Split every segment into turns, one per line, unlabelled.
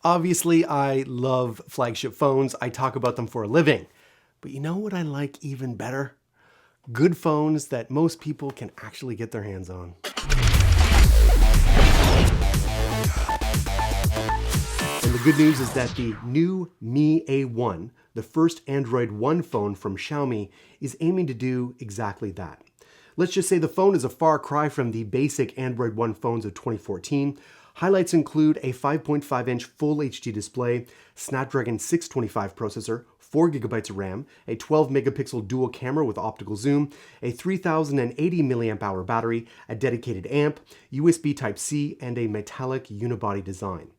Obviously, I love flagship phones. I talk about them for a living. But you know what I like even better? Good phones that most people can actually get their hands on. And the good news is that the new Mi A1, the first Android One phone from Xiaomi, is aiming to do exactly that. Let's just say the phone is a far cry from the basic Android One phones of 2014. Highlights include a 5.5-inch Full HD display, Snapdragon 625 processor, 4 GB of RAM, a 12-megapixel dual camera with optical zoom, a 3080 mAh battery, a dedicated amp, USB Type-C, and a metallic unibody design.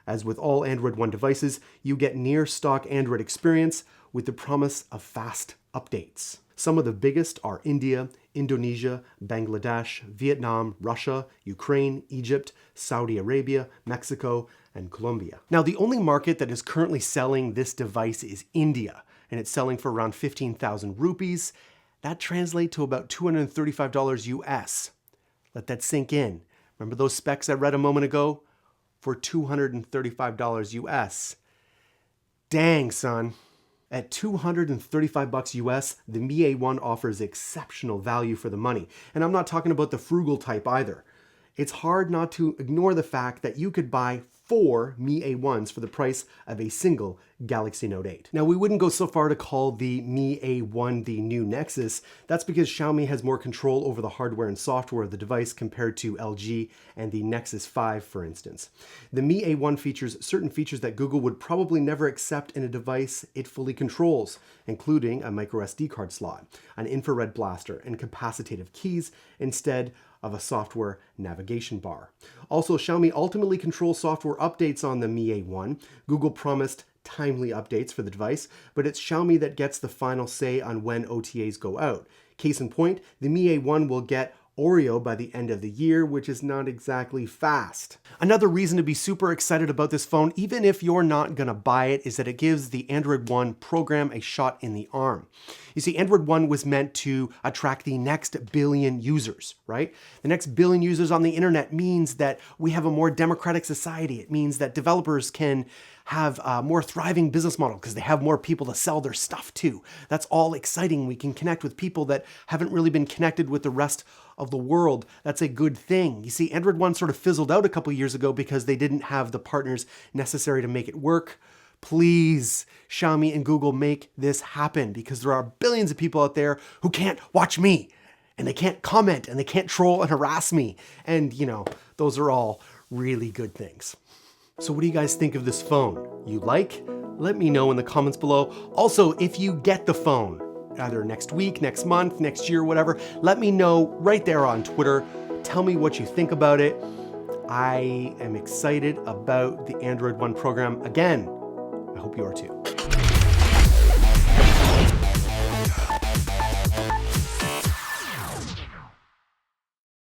As with all Android One devices, you get near stock Android experience with the promise of fast updates. Some of the biggest are India, Indonesia, Bangladesh, Vietnam, Russia, Ukraine, Egypt, Saudi Arabia, Mexico, and Colombia. Now, the only market that is currently selling this device is India, and it's selling for around 15,000 rupees. That translates to about $235 US. Let that sink in. Remember those specs I read a moment ago? For $235 US. Dang, son. At $235 US, the Mi A1 offers exceptional value for the money. And I'm not talking about the frugal type either. It's hard not to ignore the fact that you could buy 4 Mi A1s for the price of a single Galaxy Note 8. Now, we wouldn't go so far to call the Mi A1 the new Nexus. That's because Xiaomi has more control over the hardware and software of the device compared to LG and the Nexus 5, for instance. The Mi A1 features certain features that Google would probably never accept in a device it fully controls, including a microSD card slot, an infrared blaster, and capacitive keys instead of a software navigation bar. Also, Xiaomi ultimately controls software updates on the Mi A1. Google promised timely updates for the device, but it's Xiaomi that gets the final say on when OTAs go out. Case in point, the Mi A1 will get Oreo by the end of the year, which is not exactly fast. Another reason to be super excited about this phone, even if you're not gonna buy it, is that it gives the Android One program a shot in the arm. You see, Android One was meant to attract the next billion users, right? The next billion users on the internet means that we have a more democratic society. It means that developers can have a more thriving business model because they have more people to sell their stuff to. That's all exciting. We can connect with people that haven't really been connected with the rest of the world. That's a good thing. You see, Android One sort of fizzled out a couple years ago because they didn't have the partners necessary to make it work. Please, Xiaomi and Google, make this happen, because there are billions of people out there who can't watch me, and they can't comment, and they can't troll and harass me. And, you know, those are all really good things. So what do you guys think of this phone? You like? Let me know in the comments below. Also, if you get the phone, either next week, next month, next year, whatever, let me know right there on Twitter. Tell me what you think about it. I am excited about the Android One program. Again, I hope you are too.